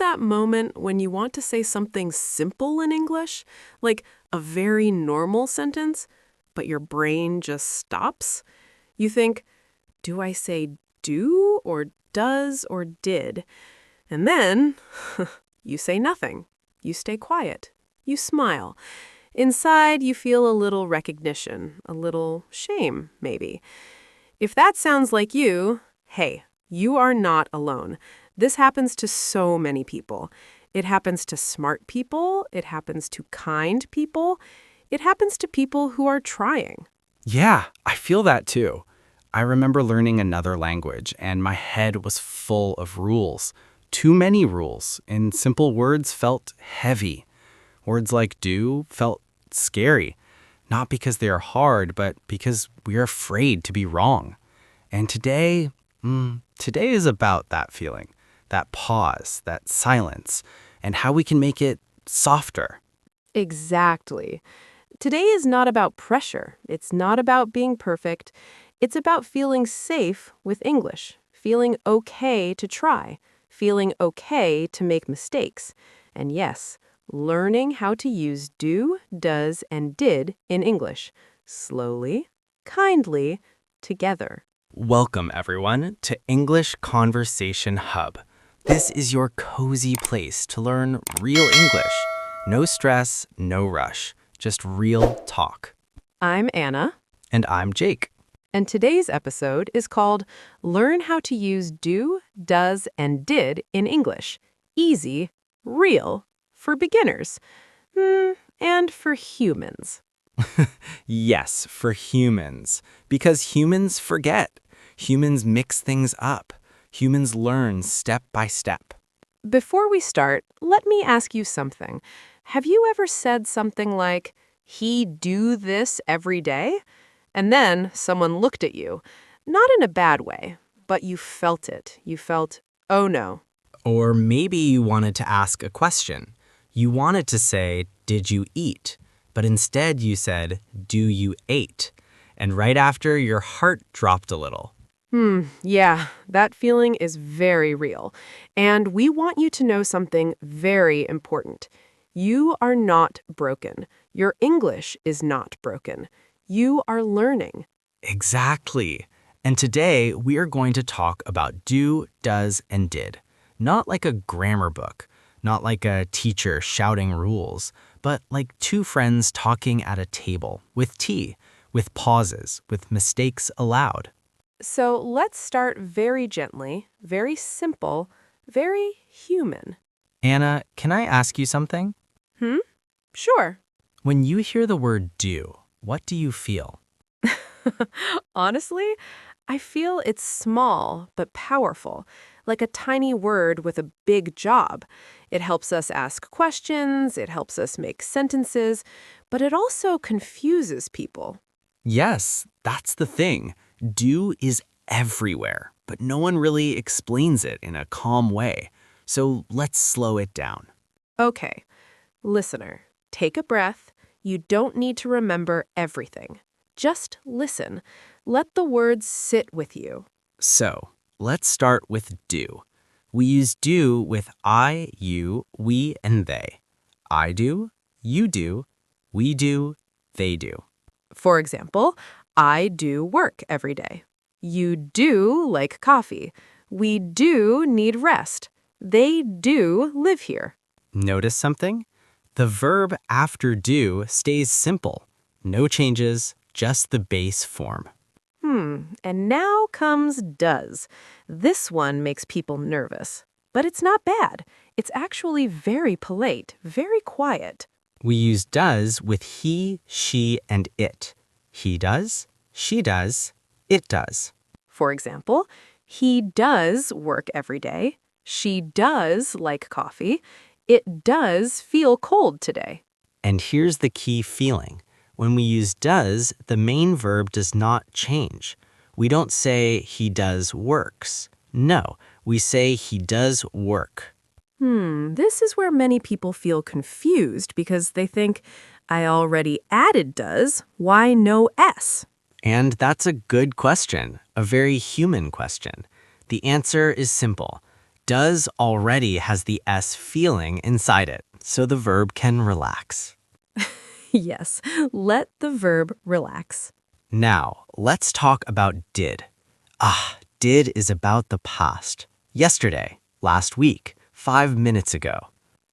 that moment when you want to say something simple in English, like a very normal sentence, but your brain just stops? You think, do I say do or does or did? And then you say nothing. You stay quiet. You smile. Inside, you feel a little recognition, a little shame, maybe. If that sounds like you, hey, you are not alone. This happens to so many people. It happens to smart people. It happens to kind people. It happens to people who are trying. Yeah, I feel that too. I remember learning another language, and my head was full of rules. Too many rules, and simple words felt heavy. Words like do felt scary, not because they are hard, but because we are afraid to be wrong. And today is about that feeling, that pause, that silence, and how we can make it softer. Exactly. Today is not about pressure. It's not about being perfect. It's about feeling safe with English, feeling okay to try, feeling okay to make mistakes. And yes, learning how to use do, does, and did in English, slowly, kindly, together. Welcome, everyone, to English Conversation Hub. This is your cozy place to learn real English. No stress, no rush, just real talk. I'm Anna. And I'm Jake. And today's episode is called Learn How to Use Do, Does, and Did in English. Easy, real, for beginners. And for humans. Yes, for humans. Because humans forget. Humans mix things up. Humans learn step by step. Before we start, let me ask you something. Have you ever said something like, he do this every day? And then someone looked at you, not in a bad way, but you felt it. You felt, oh no. Or maybe you wanted to ask a question. You wanted to say, did you eat? But instead you said, do you ate? And right after, your heart dropped a little. Yeah, that feeling is very real. And we want you to know something very important. You are not broken. Your English is not broken. You are learning. Exactly. And today, we are going to talk about do, does, and did. Not like a grammar book, not like a teacher shouting rules, but like two friends talking at a table, with tea, with pauses, with mistakes allowed. So let's start very gently, very simple, very human. Anna, can I ask you something? Sure. When you hear the word do, what do you feel? Honestly, I feel it's small but powerful, like a tiny word with a big job. It helps us ask questions, it helps us make sentences, but it also confuses people. Yes, that's the thing. Do is everywhere, but no one really explains it in a calm way. So let's slow it down. Okay, listener, take a breath. You don't need to remember everything. Just listen. Let the words sit with you. So let's start with do. We use do with I, you, we, and they. I do, you do, we do, they do. For example, I do work every day. You do like coffee. We do need rest. They do live here. Notice something? The verb after do stays simple. No changes, just the base form. And now comes does. This one makes people nervous. But it's not bad. It's actually very polite, very quiet. We use does with he, she, and it. He does, she does, it does. For example, he does work every day. She does like coffee. It does feel cold today. And here's the key feeling. When we use does, the main verb does not change. We don't say he does works. No, we say he does work. This is where many people feel confused because they think, I already added does, why no S? And that's a good question, a very human question. The answer is simple. Does already has the S feeling inside it, so the verb can relax. Yes, let the verb relax. Now, let's talk about did. Did is about the past. Yesterday, last week, 5 minutes ago.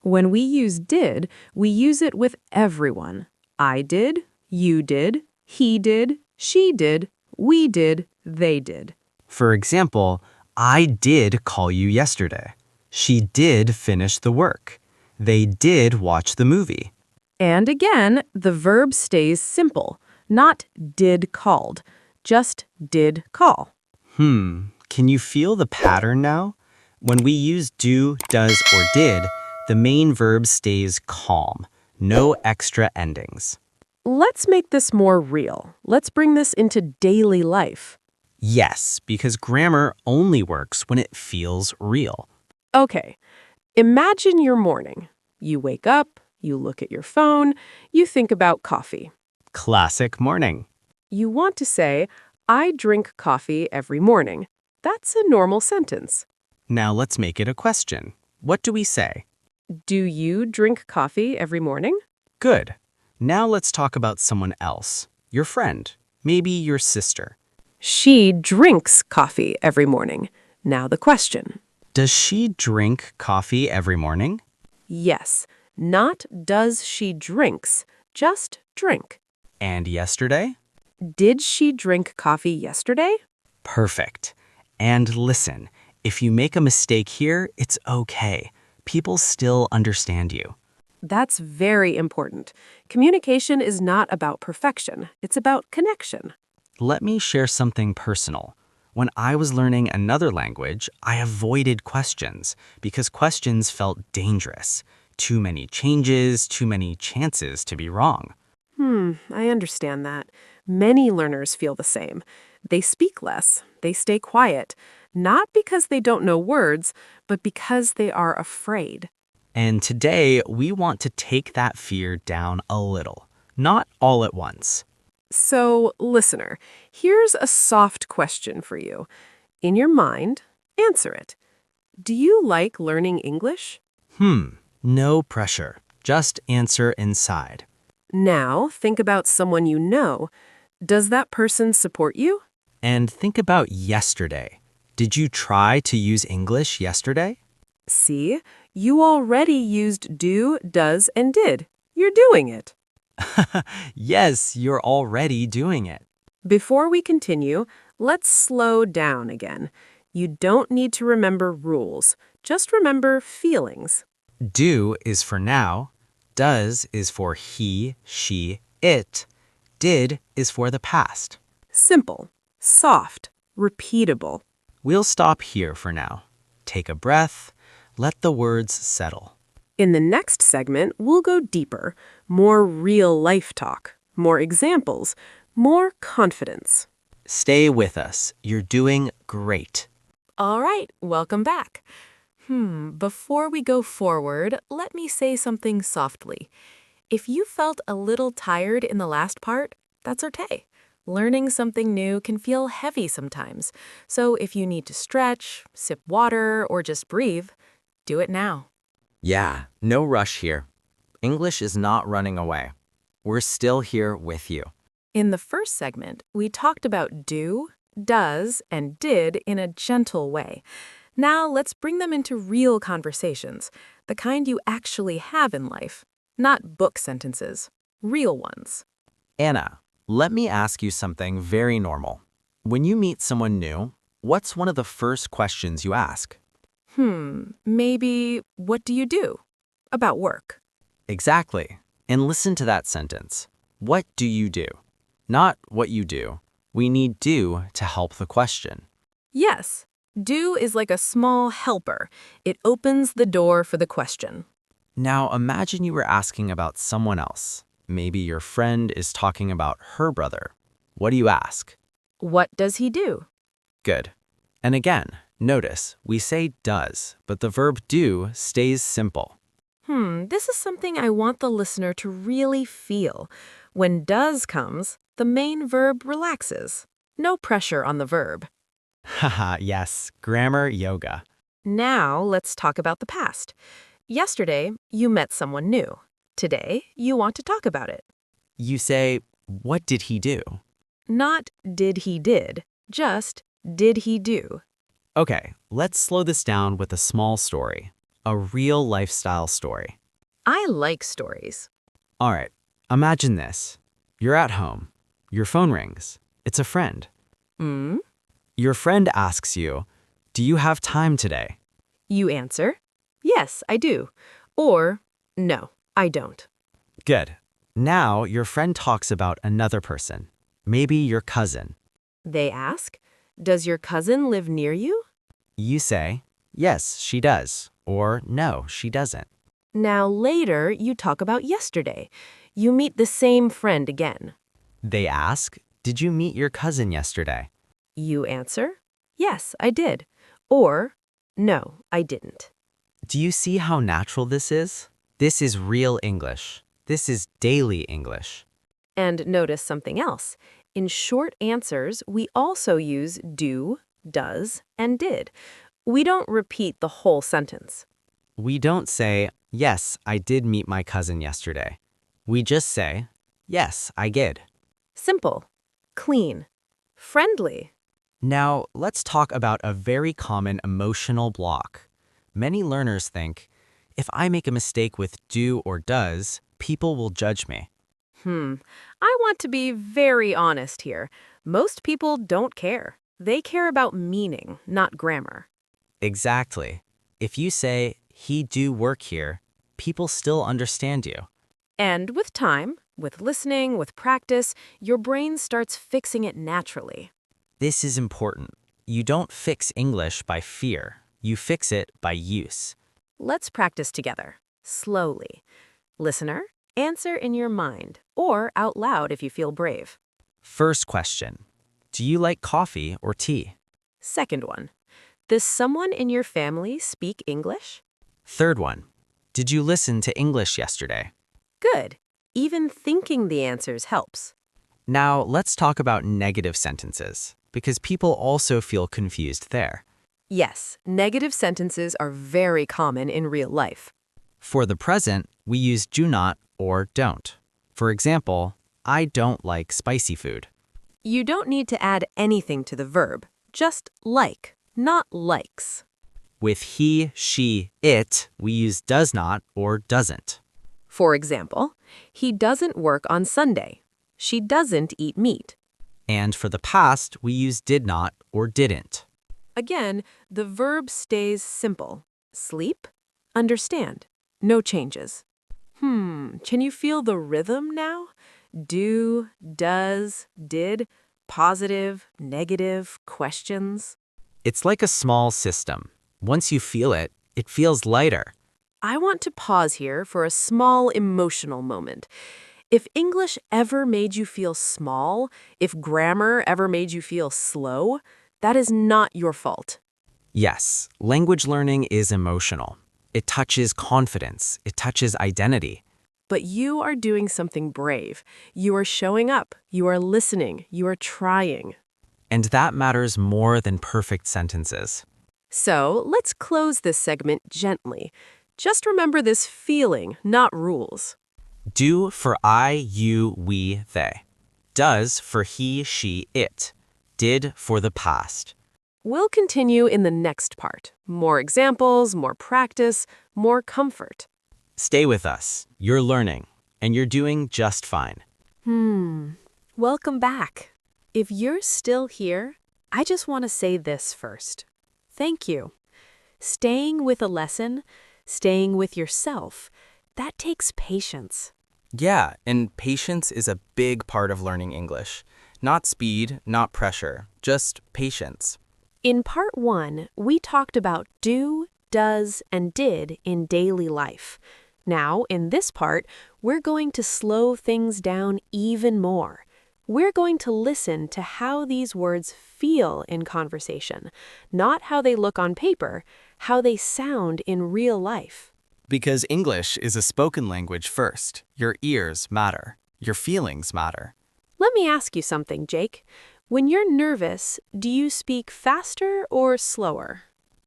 When we use did, we use it with everyone. I did, you did, he did, she did, we did, they did. For example, I did call you yesterday. She did finish the work. They did watch the movie. And again, the verb stays simple, not did called, just did call. Can you feel the pattern now? When we use do, does, or did, the main verb stays calm. No extra endings. Let's make this more real. Let's bring this into daily life. Yes, because grammar only works when it feels real. Okay, imagine your morning. You wake up, you look at your phone, you think about coffee. Classic morning. You want to say, I drink coffee every morning. That's a normal sentence. Now let's make it a question. What do we say? Do you drink coffee every morning? Good. Now let's talk about someone else. Your friend. Maybe your sister. She drinks coffee every morning. Now the question. Does she drink coffee every morning? Yes, not does she drinks, just drink. And yesterday? Did she drink coffee yesterday? Perfect. And listen, if you make a mistake here, it's okay. People still understand you. That's very important. Communication is not about perfection. It's about connection. Let me share something personal. When I was learning another language, I avoided questions because questions felt dangerous. Too many changes, too many chances to be wrong. I understand that. Many learners feel the same. They speak less. They stay quiet. Not because they don't know words, but because they are afraid. And today, we want to take that fear down a little, not all at once. So, listener, here's a soft question for you. In your mind, answer it. Do you like learning English? No pressure. Just answer inside. Now, think about someone you know. Does that person support you? And think about yesterday. Did you try to use English yesterday? See, you already used do, does, and did. You're doing it. Yes, you're already doing it. Before we continue, let's slow down again. You don't need to remember rules. Just remember feelings. Do is for now. Does is for he, she, it. Did is for the past. Simple, soft, repeatable. We'll stop here for now. Take a breath. Let the words settle. In the next segment, we'll go deeper, more real-life talk, more examples, more confidence. Stay with us. You're doing great. All right, welcome back. Before we go forward, let me say something softly. If you felt a little tired in the last part, that's okay. Learning something new can feel heavy sometimes, so if you need to stretch, sip water, or just breathe, do it now. Yeah, no rush here. English is not running away. We're still here with you. In the first segment, we talked about do, does, and did in a gentle way. Now let's bring them into real conversations, the kind you actually have in life, not book sentences, real ones. Anna, let me ask you something very normal. When you meet someone new, what's one of the first questions you ask? Maybe, what do you do? About work. Exactly. And listen to that sentence. What do you do? Not what you do. We need do to help the question. Yes, do is like a small helper. It opens the door for the question. Now imagine you were asking about someone else. Maybe your friend is talking about her brother. What do you ask? What does he do? Good. And again, notice we say does, but the verb do stays simple. This is something I want the listener to really feel. When does comes, the main verb relaxes. No pressure on the verb. Haha, yes, grammar yoga. Now let's talk about the past. Yesterday, you met someone new. Today, you want to talk about it. You say, what did he do? Not did he did, just did he do. Okay, let's slow this down with a small story, a real lifestyle story. I like stories. All right, imagine this. You're at home. Your phone rings. It's a friend. Hmm? Your friend asks you, do you have time today? You answer, yes, I do. Or, no, I don't. Good. Now your friend talks about another person, maybe your cousin. They ask, does your cousin live near you? You say, yes, she does, or no, she doesn't. Now later, you talk about yesterday. You meet the same friend again. They ask, did you meet your cousin yesterday? You answer, yes, I did. Or, no, I didn't. Do you see how natural this is? This is real English. This is daily English. And notice something else. In short answers, we also use do, does, and did. We don't repeat the whole sentence. We don't say, yes, I did meet my cousin yesterday. We just say, yes, I did. Simple, clean, friendly. Now, let's talk about a very common emotional block. Many learners think, if I make a mistake with do or does, people will judge me. I want to be very honest here. Most people don't care. They care about meaning, not grammar. Exactly. If you say, he do work here, people still understand you. And with time, with listening, with practice, your brain starts fixing it naturally. This is important. You don't fix English by fear. You fix it by use. Let's practice together, slowly. Listener, answer in your mind or out loud if you feel brave. First question. Do you like coffee or tea? Second one, does someone in your family speak English? Third one. Did you listen to English yesterday? Good. Even thinking the answers helps. Now, let's talk about negative sentences, because people also feel confused there. Yes, negative sentences are very common in real life. For the present, we use do not or don't. For example, I don't like spicy food. You don't need to add anything to the verb, just like, not likes. With he, she, it, we use does not or doesn't. For example, he doesn't work on Sunday. She doesn't eat meat. And for the past, we use did not or didn't. Again, the verb stays simple. Sleep, understand, no changes. Can you feel the rhythm now? Do, does, did, positive, negative, questions. It's like a small system. Once you feel it, it feels lighter. I want to pause here for a small emotional moment. If English ever made you feel small, if grammar ever made you feel slow, that is not your fault. Yes, language learning is emotional. It touches confidence. It touches identity. But you are doing something brave. You are showing up. You are listening. You are trying. And that matters more than perfect sentences. So let's close this segment gently. Just remember this feeling, not rules. Do for I, you, we, they. Does for he, she, it. Did for the past. We'll continue in the next part. More examples, more practice, more comfort. Stay with us. You're learning, and you're doing just fine. Welcome back. If you're still here, I just want to say this first. Thank you. Staying with a lesson, staying with yourself, that takes patience. Yeah, and patience is a big part of learning English. Not speed, not pressure, just patience. In part 1, we talked about do, does, and did in daily life. Now, in this part, we're going to slow things down even more. We're going to listen to how these words feel in conversation, not how they look on paper, how they sound in real life. Because English is a spoken language first. Your ears matter. Your feelings matter. Let me ask you something, Jake. When you're nervous, do you speak faster or slower?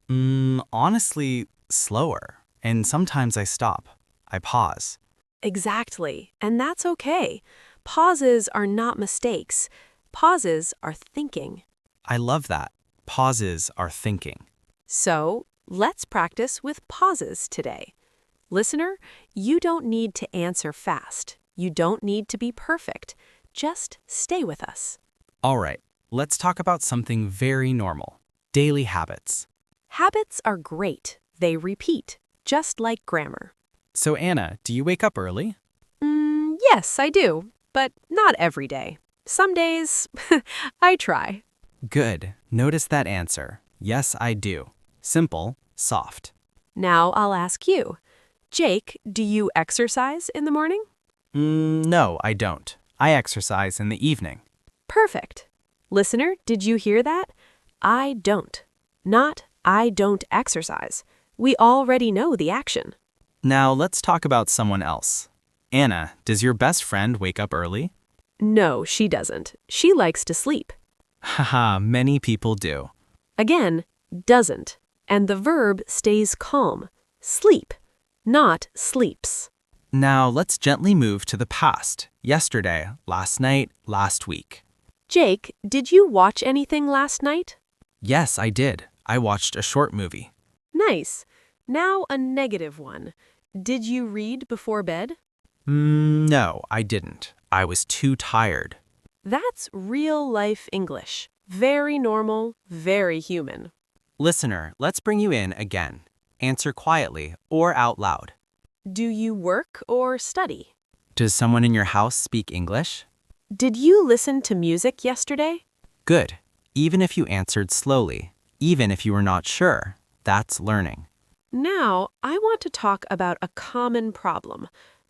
Honestly, slower. And sometimes I stop. I pause. Exactly, and that's okay. Pauses are not mistakes. Pauses are thinking. I love that. Pauses are thinking. So, let's practice with pauses today. Listener, you don't need to answer fast. You don't need to be perfect. Just stay with us. All right, let's talk about something very normal. Daily habits. Habits are great. They repeat, just like grammar. So Anna, do you wake up early? Yes, I do, but not every day. Some days, I try. Good. Notice that answer. Yes, I do. Simple, soft. Now I'll ask you. Jake, do you exercise in the morning? No, I don't. I exercise in the evening. Perfect. Listener, did you hear that? I don't. Not I don't exercise. We already know the action. Now let's talk about someone else. Anna, does your best friend wake up early? No, she doesn't. She likes to sleep. Haha, many people do. Again, doesn't. And the verb stays calm. Sleep, not sleeps. Now let's gently move to the past. Yesterday, last night, last week. Jake, did you watch anything last night? Yes, I did. I watched a short movie. Nice. Now a negative one. Did you read before bed? No, I didn't. I was too tired. That's real life English. Very normal, very human. Listener, let's bring you in again. Answer quietly or out loud. Do you work or study? Does someone in your house speak English? Did you listen to music yesterday? Good. Even if you answered slowly, even if you were not sure, that's learning. Now, I want to talk about a common problem.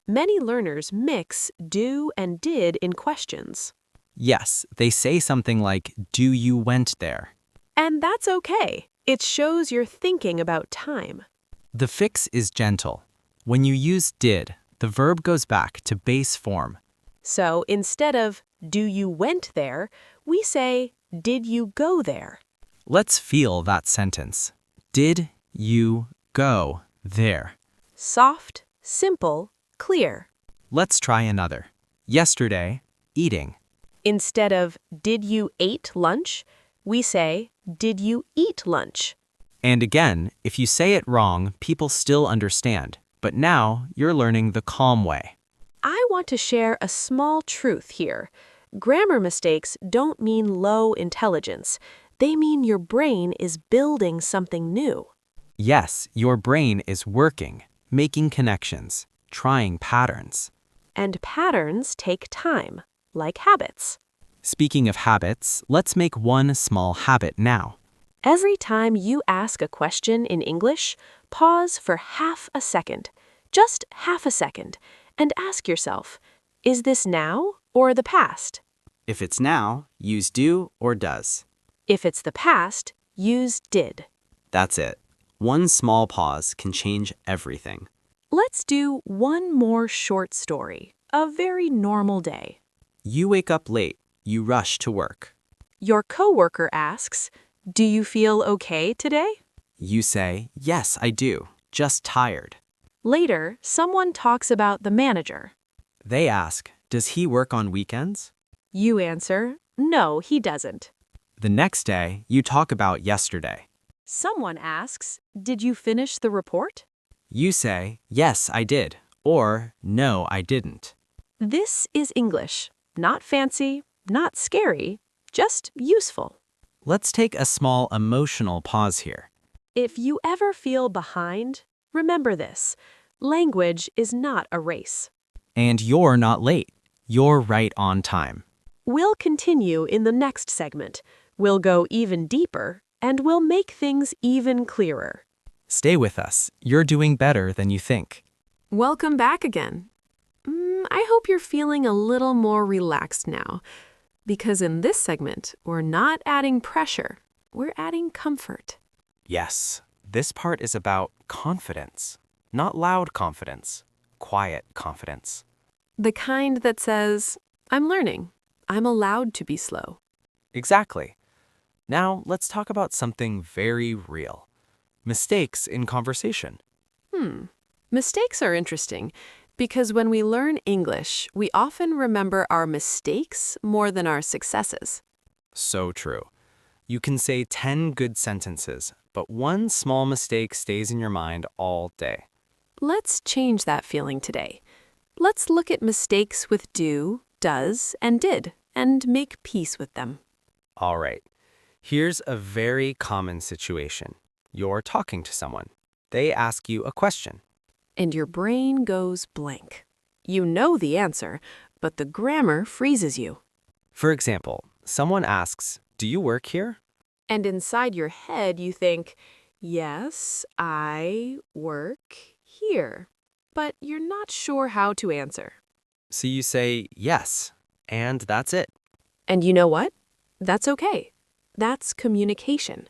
Many learners mix do and did in questions. Yes, they say something like, do you went there? And that's okay. It shows you're thinking about time. The fix is gentle. When you use did, the verb goes back to base form. So instead of do you went there, we say did you go there? Let's feel that sentence. Did you go there? Soft, simple, clear. Let's try another. Yesterday, eating. Instead of did you ate lunch, we say did you eat lunch? And again, if you say it wrong, people still understand. But now you're learning the calm way. I want to share a small truth here. Grammar mistakes don't mean low intelligence. They mean your brain is building something new. Yes, your brain is working, making connections, trying patterns. And patterns take time, like habits. Speaking of habits, let's make one small habit now. Every time you ask a question in English, pause for half a second, just half a second, and ask yourself, is this now or the past? If it's now, use do or does. If it's the past, use did. That's it. One small pause can change everything. Let's do one more short story, a very normal day. You wake up late. You rush to work. Your coworker asks, do you feel okay today? You say, yes, I do, just tired. Later, someone talks about the manager. They ask, does he work on weekends? You answer, no, he doesn't. The next day, you talk about yesterday. Someone asks, did you finish the report? You say, yes, I did, or no, I didn't. This is English. Not fancy, not scary, just useful. Let's take a small emotional pause here. If you ever feel behind, remember this. Language is not a race. And you're not late. You're right on time. We'll continue in the next segment. We'll go even deeper, and we'll make things even clearer. Stay with us. You're doing better than you think. Welcome back again. I hope you're feeling a little more relaxed now, because in this segment, we're not adding pressure, we're adding comfort. Yes, this part is about confidence. Not loud confidence, quiet confidence. The kind that says, I'm learning. I'm allowed to be slow. Exactly. Now let's talk about something very real. Mistakes in conversation. Mistakes are interesting because when we learn English, we often remember our mistakes more than our successes. So true. You can say 10 good sentences, but one small mistake stays in your mind all day. Let's change that feeling today. Let's look at mistakes with do, does, and did, and make peace with them. All right. Here's a very common situation. You're talking to someone. They ask you a question. And your brain goes blank. You know the answer, but the grammar freezes you. For example, someone asks, "Do you work here?" And inside your head, you think, yes, I work here. But you're not sure how to answer. So you say, "Yes," and that's it. And you know what? That's okay. That's communication.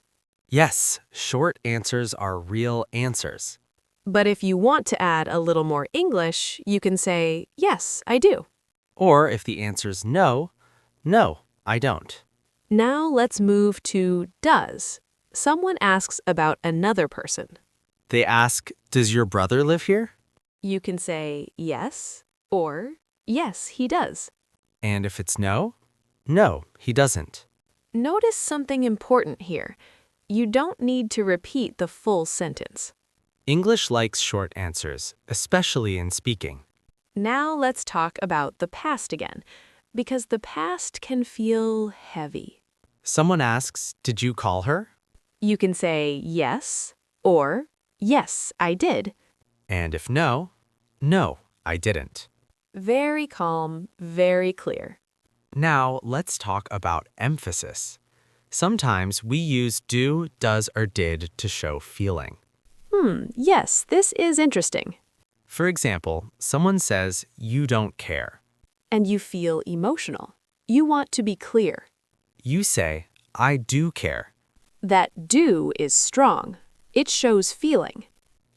Yes, short answers are real answers. But if you want to add a little more English, you can say, yes, I do. Or if the answer's no, no, I don't. Now let's move to does. Someone asks about another person. They ask, "Does your brother live here?" You can say yes or yes, he does. And if it's no, no, he doesn't. Notice something important here. You don't need to repeat the full sentence. English likes short answers, especially in speaking. Now let's talk about the past again, because the past can feel heavy. Someone asks, "Did you call her?" You can say yes or yes, I did. And if no, no, I didn't. Very calm, very clear. Now let's talk about emphasis. Sometimes we use do, does, or did to show feeling. Yes, this is interesting. For example, someone says, "You don't care." And you feel emotional. You want to be clear. You say, "I do care." That do is strong. It shows feeling.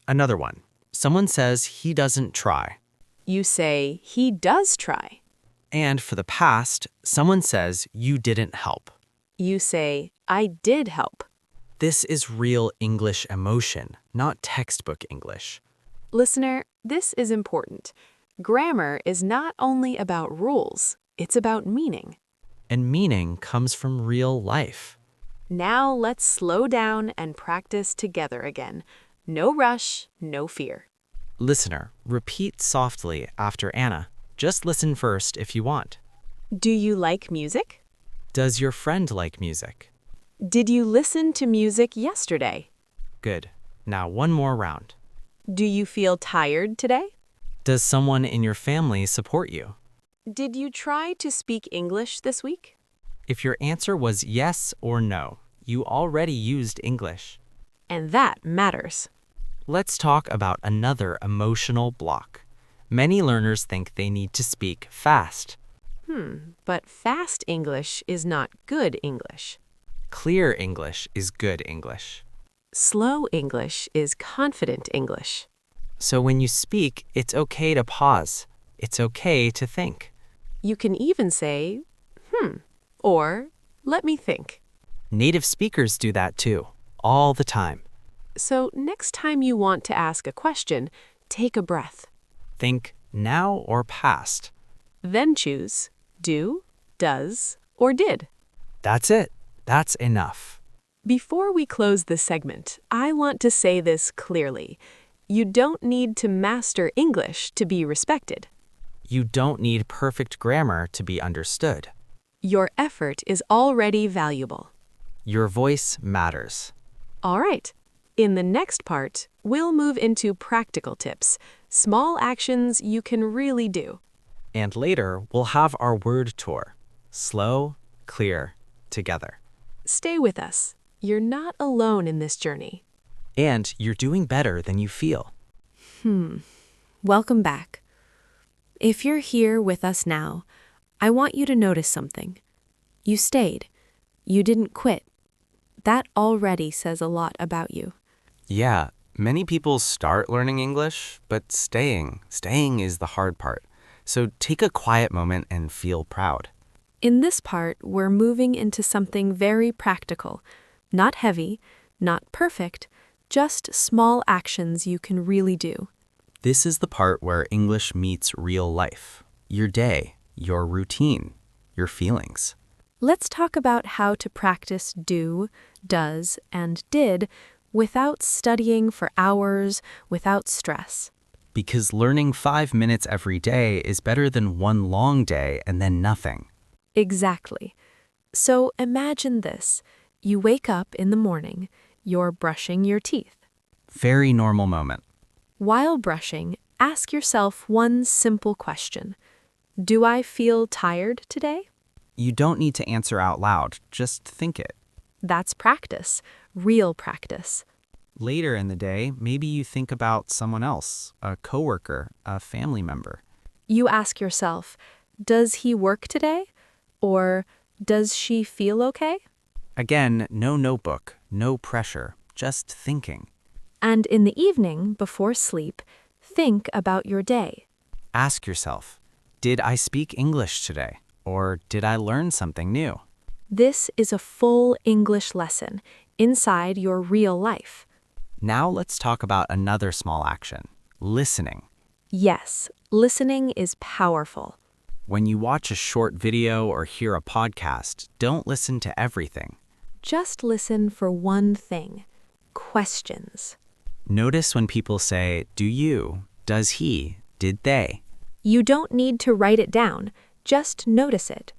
Another one. Someone says, "He doesn't try." You say, he does try. And for the past, someone says, "You didn't help." You say, I did help. This is real English emotion, not textbook English. Listener, this is important. Grammar is not only about rules, it's about meaning. And meaning comes from real life. Now let's slow down and practice together again. No rush, no fear. Listener, repeat softly after Anna. Just listen first if you want. Do you like music? Does your friend like music? Did you listen to music yesterday? Good. Now one more round. Do you feel tired today? Does someone in your family support you? Did you try to speak English this week? If your answer was yes or no, you already used English. And that matters. Let's talk about another emotional block. Many learners think they need to speak fast. But fast English is not good English. Clear English is good English. Slow English is confident English. So when you speak, it's okay to pause. It's okay to think. You can even say, or let me think. Native speakers do that too, all the time. So next time you want to ask a question, take a breath. Think now or past. Then choose do, does, or did. That's it. That's enough. Before we close this segment, I want to say this clearly. You don't need to master English to be respected. You don't need perfect grammar to be understood. Your effort is already valuable. Your voice matters. All right. In the next part, we'll move into practical tips, small actions you can really do. And later, we'll have our word tour. Slow, clear, together. Stay with us. You're not alone in this journey. And you're doing better than you feel. Welcome back. If you're here with us now, I want you to notice something. You stayed. You didn't quit. That already says a lot about you. Yeah, many people start learning English, but staying is the hard part. So take a quiet moment and feel proud. In this part, we're moving into something very practical. Not heavy, not perfect, Just small actions you can really do. This is the part where English meets real life. Your day, your routine, your feelings. Let's talk about how to practice do, does, and did without studying for hours, without stress. Because learning 5 minutes every day is better than one long day and then nothing. Exactly. So imagine this. You wake up in the morning, you're brushing your teeth. Very normal moment. While brushing, ask yourself one simple question. Do I feel tired today? You don't need to answer out loud, just think it. That's practice, real practice. Later in the day, maybe you think about someone else, a coworker, a family member. You ask yourself, does he work today? Or does she feel okay? Again, no notebook, no pressure, just thinking. And in the evening, before sleep, think about your day. Ask yourself, did I speak English today? Or did I learn something new? This is a full English lesson inside your real life. Now let's talk about another small action, listening. Yes, listening is powerful. When you watch a short video or hear a podcast, don't listen to everything. Just listen for one thing. Questions. Notice when people say, do you, does he, did they? You don't need to write it down. Just notice it.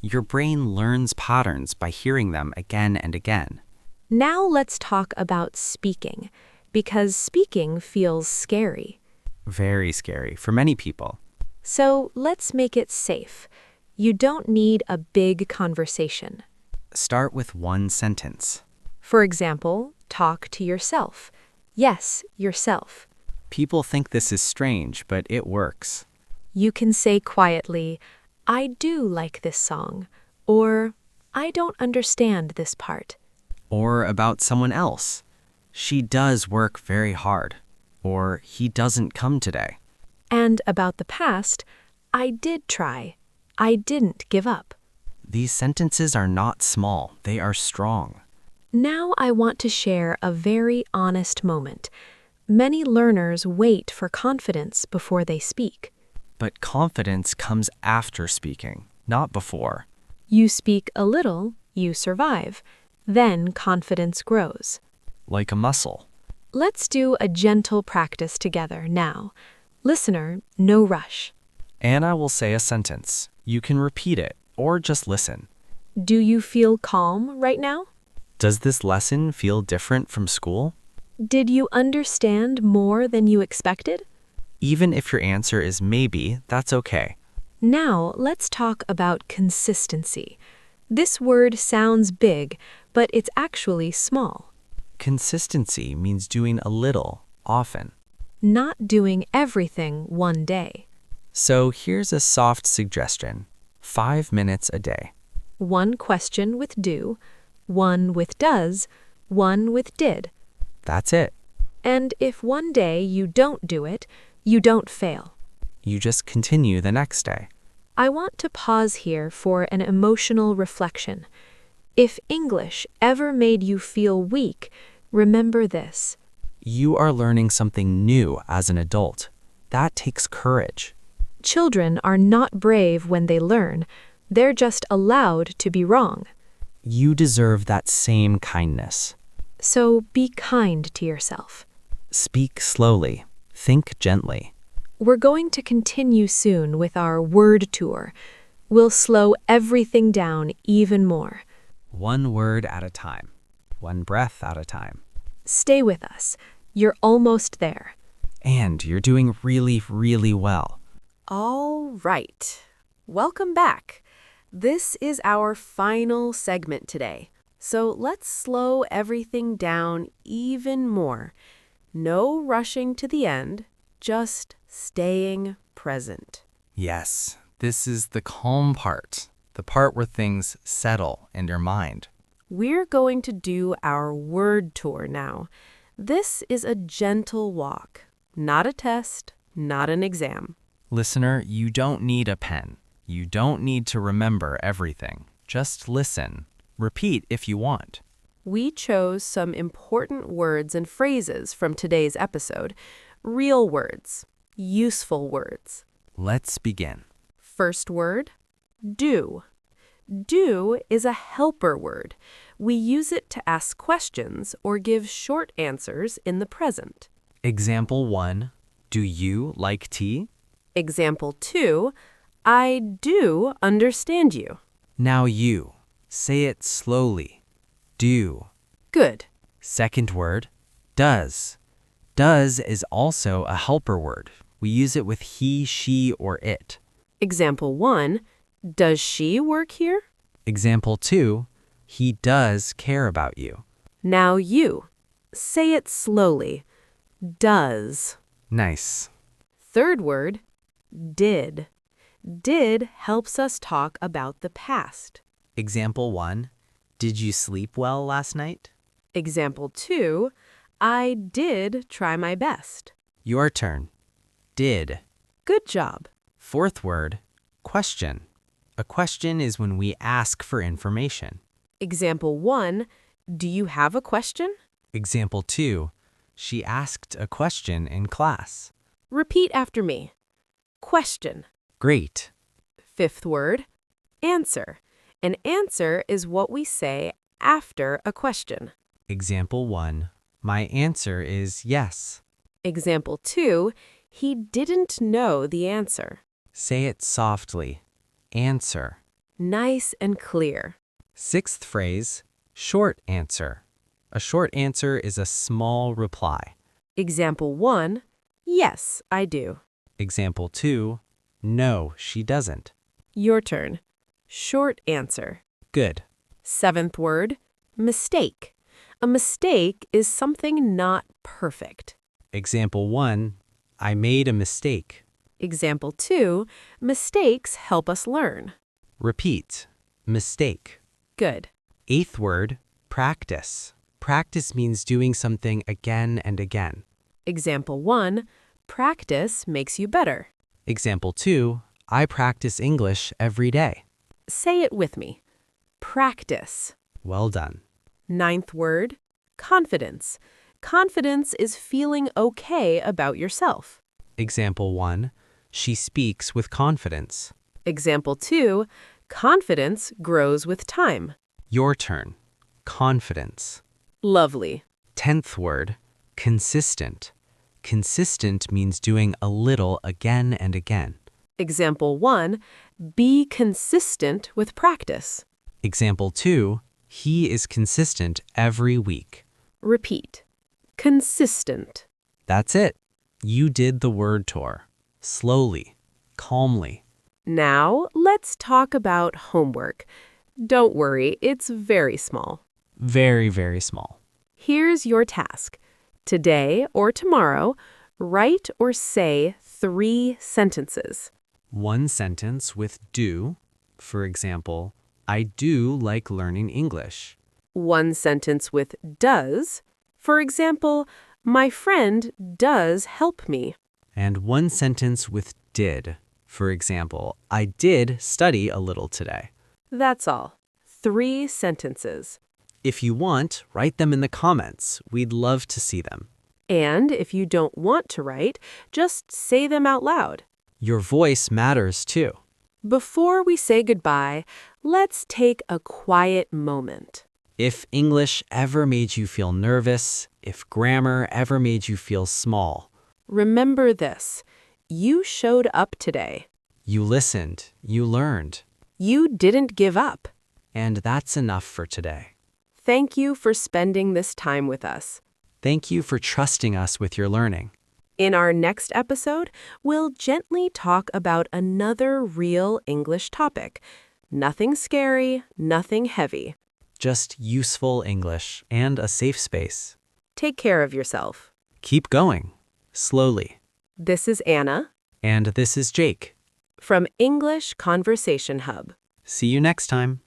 Your brain learns patterns by hearing them again and again. Now let's talk about speaking, because speaking feels scary. Very scary for many people. So let's make it safe. You don't need a big conversation. Start with one sentence. For example, talk to yourself. Yes, yourself. People think this is strange, but it works. You can say quietly, I do like this song, or I don't understand this part. Or about someone else. She does work very hard. Or he doesn't come today. And about the past, I did try. I didn't give up. These sentences are not small, they are strong. Now I want to share a very honest moment. Many learners wait for confidence before they speak. But confidence comes after speaking, not before. You speak a little, you survive. Then confidence grows. Like a muscle. Let's do a gentle practice together now. Listener, no rush. Anna will say a sentence. You can repeat it, or just listen. Do you feel calm right now? Does this lesson feel different from school? Did you understand more than you expected? Even if your answer is maybe, that's okay. Now let's talk about consistency. This word sounds big, but it's actually small. Consistency means doing a little, often. Not doing everything one day. So here's a soft suggestion. 5 minutes a day. One question with do, one with does, one with did. That's it. And if one day you don't do it, you don't fail. You just continue the next day. I want to pause here for an emotional reflection. If English ever made you feel weak, remember this. You are learning something new as an adult. That takes courage. Children are not brave when they learn. They're just allowed to be wrong. You deserve that same kindness. So be kind to yourself. Speak slowly. Think gently. We're going to continue soon with our word tour. We'll slow everything down even more. One word at a time. One breath at a time. Stay with us. You're almost there. And you're doing really, really well. All right. Welcome back. This is our final segment today. So let's slow everything down even more. No rushing to the end, just staying present. Yes, this is the calm part. The part where things settle in your mind. We're going to do our word tour now. This is a gentle walk, not a test, not an exam. Listener, you don't need a pen. You don't need to remember everything. Just listen. Repeat if you want. We chose some important words and phrases from today's episode. Real words, useful words. Let's begin. First word, do. Do is a helper word. We use it to ask questions or give short answers in the present. Example 1. Do you like tea? Example 2, I do understand you. Now you. Say it slowly. Do. Good. Second word, does. Does is also a helper word. We use it with he, she, or it. Example 1, does she work here? Example 2, he does care about you. Now you. Say it slowly. Does. Nice. Third word, did. Did helps us talk about the past. Example 1, did you sleep well last night? Example 2, I did try my best. Your turn. Did. Good job. Fourth word, question. A question is when we ask for information. Example 1, do you have a question? Example 2, she asked a question in class. Repeat after me. Question. Great. Fifth word, answer. An answer is what we say after a question. Example 1, my answer is yes. Example 2, he didn't know the answer. Say it softly. Answer. Nice and clear. Sixth phrase, short answer. A short answer is a small reply. Example 1, yes, I do. Example 2, no, she doesn't. Your turn. Short answer. Good. Seventh word, mistake. A mistake is something not perfect. Example 1, I made a mistake. Example 2, mistakes help us learn. Repeat. Mistake. Good. Eighth word, practice. Practice means doing something again and again. Example 1, practice makes you better. Example 2, I practice English every day. Say it with me. Practice. Well done. Ninth word, confidence. Confidence is feeling okay about yourself. Example 1, she speaks with confidence. Example 2, confidence grows with time. Your turn. Confidence. Lovely. 10th word, consistent. Consistent means doing a little again and again. Example 1, be consistent with practice. Example 2, he is consistent every week. Repeat. Consistent. That's it. You did the word tour. Slowly, calmly. Now, let's talk about homework. Don't worry, it's very small. Very, very small. Here's your task. Today or tomorrow, write or say 3 sentences. One sentence with do. For example, I do like learning English. One sentence with does. For example, my friend does help me. And one sentence with did. For example, I did study a little today. That's all. 3 sentences. If you want, write them in the comments. We'd love to see them. And if you don't want to write, just say them out loud. Your voice matters too. Before we say goodbye, let's take a quiet moment. If English ever made you feel nervous, if grammar ever made you feel small, Remember this. You showed up today. you listened, you learned, You didn't give up. and that's enough for today. Thank you for spending this time with us. Thank you for trusting us with your learning. In our next episode, we'll gently talk about another real English topic. Nothing scary, nothing heavy. Just useful English and a safe space. Take care of yourself. Keep going, slowly. This is Anna And this is Jake. from English Conversation Hub. See you next time.